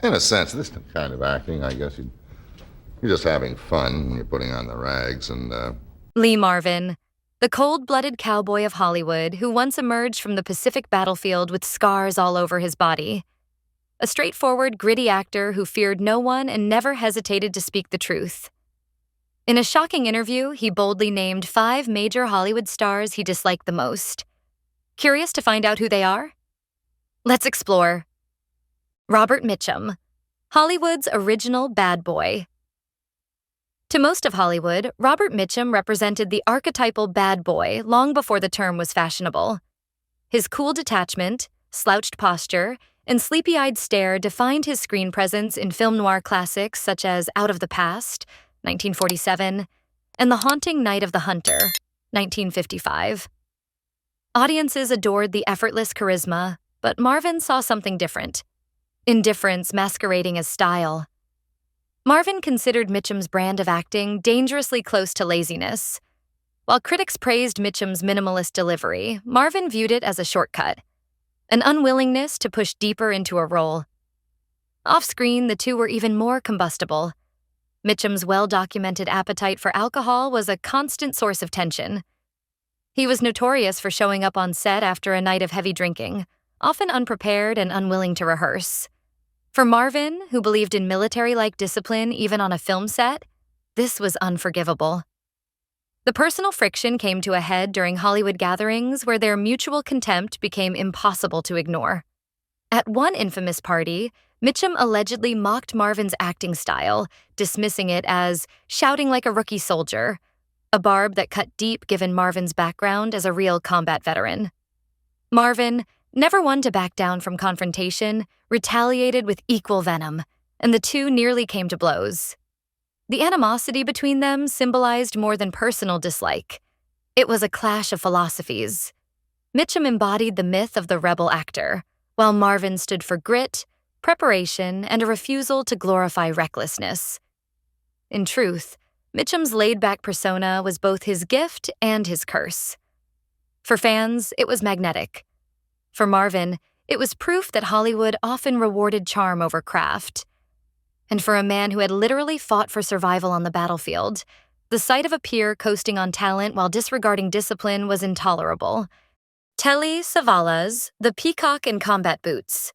In a sense, this kind of acting, I guess you're just having fun and you're putting on the rags and, Lee Marvin, the cold-blooded cowboy of Hollywood who once emerged from the Pacific battlefield with scars all over his body. A straightforward, gritty actor who feared no one and never hesitated to speak the truth. In a shocking interview, he boldly named 5 major Hollywood stars he disliked the most. Curious to find out who they are? Let's explore. Robert Mitchum, Hollywood's original bad boy. To most of Hollywood, Robert Mitchum represented the archetypal bad boy long before the term was fashionable. His cool detachment, slouched posture, and sleepy-eyed stare defined his screen presence in film noir classics such as Out of the Past, 1947, and The Haunting Night of the Hunter, 1955. Audiences adored the effortless charisma, but Marvin saw something different. Indifference masquerading as style. Marvin considered Mitchum's brand of acting dangerously close to laziness. While critics praised Mitchum's minimalist delivery, Marvin viewed it as a shortcut, an unwillingness to push deeper into a role. Off-screen, the two were even more combustible. Mitchum's well-documented appetite for alcohol was a constant source of tension. He was notorious for showing up on set after a night of heavy drinking, often unprepared and unwilling to rehearse. For Marvin, who believed in military-like discipline even on a film set, this was unforgivable. The personal friction came to a head during Hollywood gatherings where their mutual contempt became impossible to ignore. At one infamous party, Mitchum allegedly mocked Marvin's acting style, dismissing it as shouting like a rookie soldier, a barb that cut deep given Marvin's background as a real combat veteran. Marvin, never one to back down from confrontation, retaliated with equal venom, and the two nearly came to blows. The animosity between them symbolized more than personal dislike. It was a clash of philosophies. Mitchum embodied the myth of the rebel actor, while Marvin stood for grit, preparation, and a refusal to glorify recklessness. In truth, Mitchum's laid-back persona was both his gift and his curse. For fans, it was magnetic. For Marvin, it was proof that Hollywood often rewarded charm over craft. And for a man who had literally fought for survival on the battlefield, the sight of a peer coasting on talent while disregarding discipline was intolerable. Telly Savalas, the peacock in combat boots.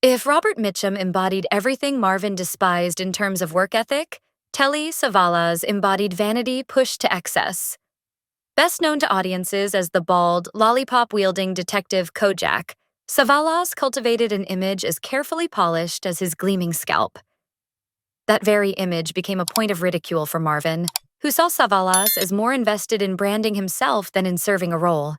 If Robert Mitchum embodied everything Marvin despised in terms of work ethic, Telly Savalas embodied vanity pushed to excess. Best known to audiences as the bald, lollipop-wielding detective Kojak, Savalas cultivated an image as carefully polished as his gleaming scalp. That very image became a point of ridicule for Marvin, who saw Savalas as more invested in branding himself than in serving a role.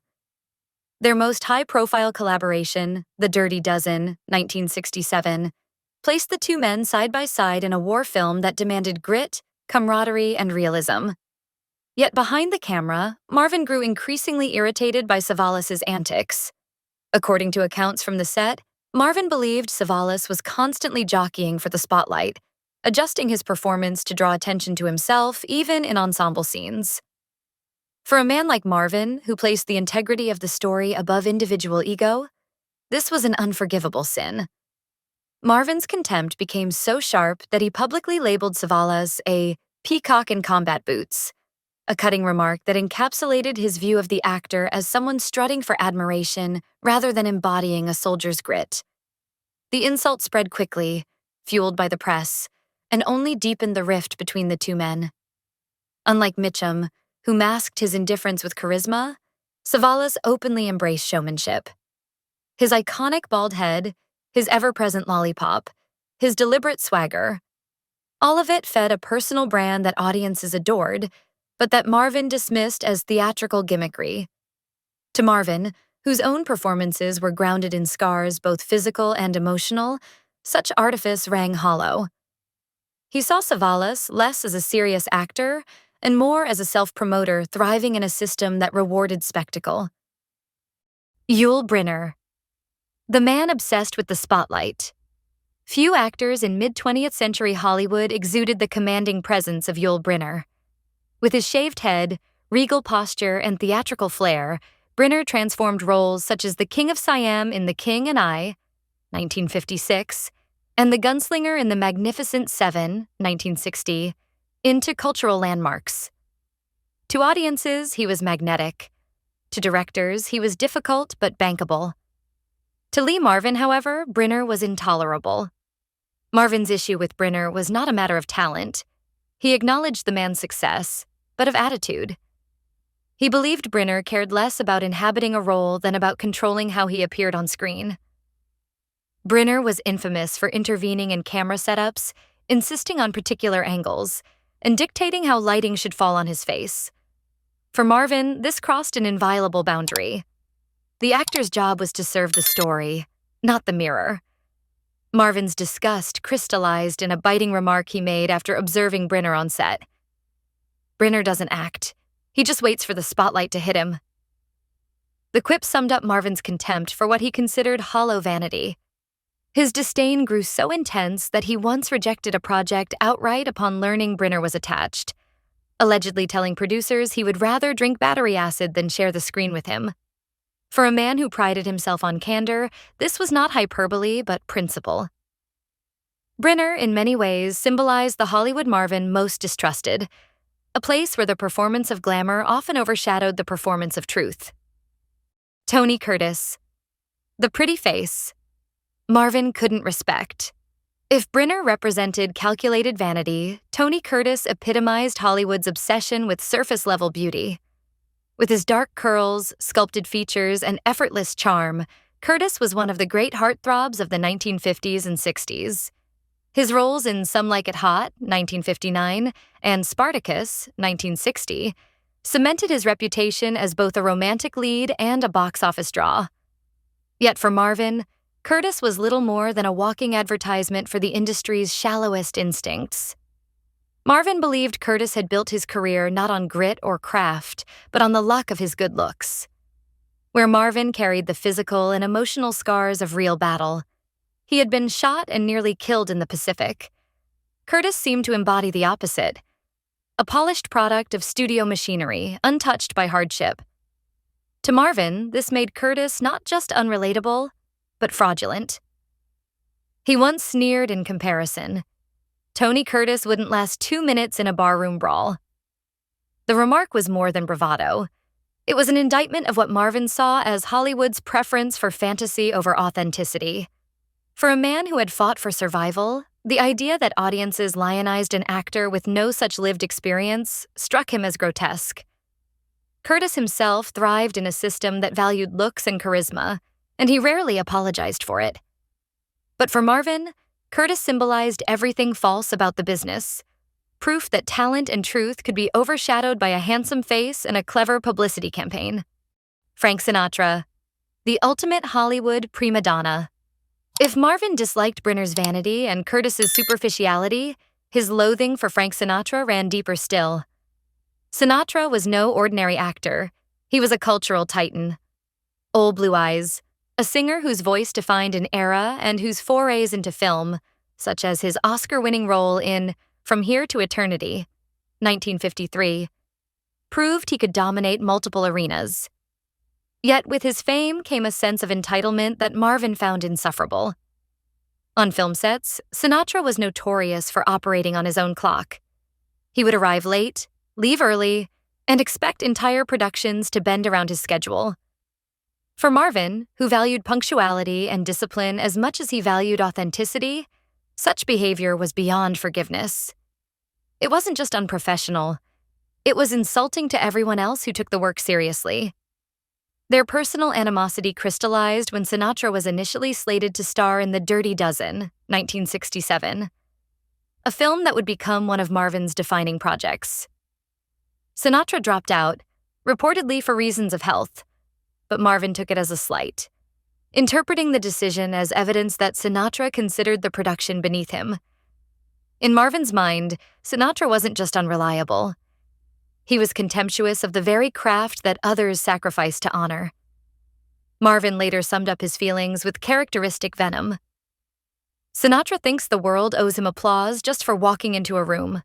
Their most high-profile collaboration, The Dirty Dozen, 1967, placed the two men side by side in a war film that demanded grit, camaraderie, and realism. Yet behind the camera, Marvin grew increasingly irritated by Savalas's antics. According to accounts from the set, Marvin believed Savalas was constantly jockeying for the spotlight, adjusting his performance to draw attention to himself, even in ensemble scenes. For a man like Marvin, who placed the integrity of the story above individual ego, this was an unforgivable sin. Marvin's contempt became so sharp that he publicly labeled Savalas a peacock in combat boots, a cutting remark that encapsulated his view of the actor as someone strutting for admiration rather than embodying a soldier's grit. The insult spread quickly, fueled by the press, and only deepened the rift between the two men. Unlike Mitchum, who masked his indifference with charisma, Savalas openly embraced showmanship. His iconic bald head, his ever-present lollipop, his deliberate swagger, all of it fed a personal brand that audiences adored, but that Marvin dismissed as theatrical gimmickry. To Marvin, whose own performances were grounded in scars both physical and emotional, such artifice rang hollow. He saw Savalas less as a serious actor and more as a self-promoter thriving in a system that rewarded spectacle. Yul Brynner, the man obsessed with the spotlight. Few actors in mid-20th century Hollywood exuded the commanding presence of Yul Brynner. With his shaved head, regal posture, and theatrical flair, Brynner transformed roles such as the King of Siam in The King and I, 1956, and the gunslinger in The Magnificent Seven, 1960, into cultural landmarks. To audiences, he was magnetic. To directors, he was difficult but bankable. To Lee Marvin, however, Brynner was intolerable. Marvin's issue with Brynner was not a matter of talent. He acknowledged the man's success, but of attitude. He believed Brynner cared less about inhabiting a role than about controlling how he appeared on screen. Brynner was infamous for intervening in camera setups, insisting on particular angles, and dictating how lighting should fall on his face. For Marvin, this crossed an inviolable boundary. The actor's job was to serve the story, not the mirror. Marvin's disgust crystallized in a biting remark he made after observing Brynner on set. "Brynner doesn't act. He just waits for the spotlight to hit him." The quip summed up Marvin's contempt for what he considered hollow vanity. His disdain grew so intense that he once rejected a project outright upon learning Brynner was attached, allegedly telling producers he would rather drink battery acid than share the screen with him. For a man who prided himself on candor, this was not hyperbole but principle. Brynner, in many ways, symbolized the Hollywood Marvin most distrusted, a place where the performance of glamour often overshadowed the performance of truth. Tony Curtis. The pretty face. Marvin couldn't respect. If Brynner represented calculated vanity, Tony Curtis epitomized Hollywood's obsession with surface-level beauty. With his dark curls, sculpted features, and effortless charm, Curtis was one of the great heartthrobs of the 1950s and 60s. His roles in Some Like It Hot, 1959, and Spartacus, 1960, cemented his reputation as both a romantic lead and a box office draw. Yet for Marvin, Curtis was little more than a walking advertisement for the industry's shallowest instincts. Marvin believed Curtis had built his career not on grit or craft, but on the luck of his good looks. Where Marvin carried the physical and emotional scars of real battle, he had been shot and nearly killed in the Pacific. Curtis seemed to embody the opposite, a polished product of studio machinery, untouched by hardship. To Marvin, this made Curtis not just unrelatable, but fraudulent. He once sneered in comparison. Tony Curtis wouldn't last 2 minutes in a barroom brawl. The remark was more than bravado. It was an indictment of what Marvin saw as Hollywood's preference for fantasy over authenticity. For a man who had fought for survival, the idea that audiences lionized an actor with no such lived experience struck him as grotesque. Curtis himself thrived in a system that valued looks and charisma, and he rarely apologized for it. But for Marvin, Curtis symbolized everything false about the business, proof that talent and truth could be overshadowed by a handsome face and a clever publicity campaign. Frank Sinatra, the ultimate Hollywood prima donna. If Marvin disliked Brynner's vanity and Curtis's superficiality, his loathing for Frank Sinatra ran deeper still. Sinatra was no ordinary actor. He was a cultural titan. Old Blue Eyes, a singer whose voice defined an era and whose forays into film, such as his Oscar-winning role in From Here to Eternity, 1953, proved he could dominate multiple arenas. Yet with his fame came a sense of entitlement that Marvin found insufferable. On film sets, Sinatra was notorious for operating on his own clock. He would arrive late, leave early, and expect entire productions to bend around his schedule. For Marvin, who valued punctuality and discipline as much as he valued authenticity, such behavior was beyond forgiveness. It wasn't just unprofessional. It was insulting to everyone else who took the work seriously. Their personal animosity crystallized when Sinatra was initially slated to star in The Dirty Dozen, 1967, a film that would become one of Marvin's defining projects. Sinatra dropped out, reportedly for reasons of health, but Marvin took it as a slight, interpreting the decision as evidence that Sinatra considered the production beneath him. In Marvin's mind, Sinatra wasn't just unreliable. He was contemptuous of the very craft that others sacrificed to honor. Marvin later summed up his feelings with characteristic venom. Sinatra thinks the world owes him applause just for walking into a room.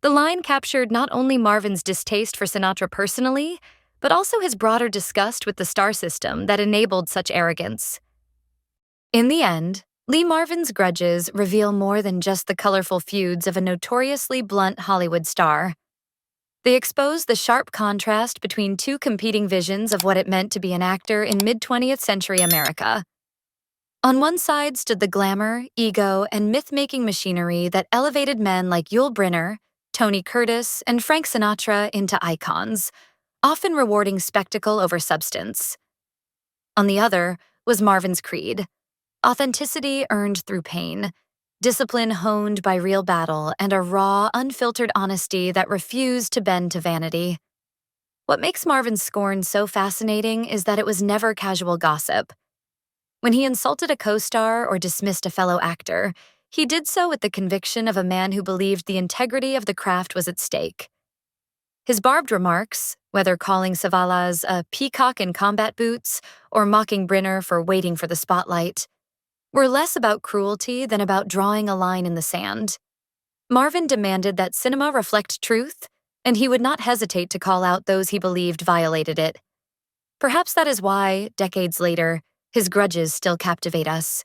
The line captured not only Marvin's distaste for Sinatra personally, but also his broader disgust with the star system that enabled such arrogance. In the end, Lee Marvin's grudges reveal more than just the colorful feuds of a notoriously blunt Hollywood star. They expose the sharp contrast between two competing visions of what it meant to be an actor in mid-20th century America. On one side stood the glamour, ego, and myth-making machinery that elevated men like Yul Brynner, Tony Curtis, and Frank Sinatra into icons, often rewarding spectacle over substance. On the other was Marvin's creed: authenticity earned through pain, discipline honed by real battle, and a raw, unfiltered honesty that refused to bend to vanity. What makes Marvin's scorn so fascinating is that it was never casual gossip. When he insulted a co-star or dismissed a fellow actor, he did so with the conviction of a man who believed the integrity of the craft was at stake. His barbed remarks, whether calling Savalas a peacock in combat boots or mocking Brynner for waiting for the spotlight, were less about cruelty than about drawing a line in the sand. Marvin demanded that cinema reflect truth, and he would not hesitate to call out those he believed violated it. Perhaps that is why, decades later, his grudges still captivate us.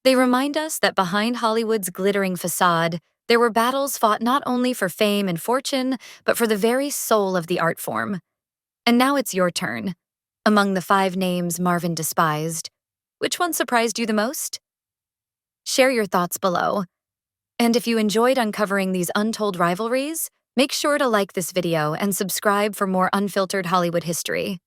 They remind us that behind Hollywood's glittering facade, there were battles fought not only for fame and fortune, but for the very soul of the art form. And now it's your turn. Among the 5 names Marvin despised, which one surprised you the most? Share your thoughts below. And if you enjoyed uncovering these untold rivalries, make sure to like this video and subscribe for more unfiltered Hollywood history.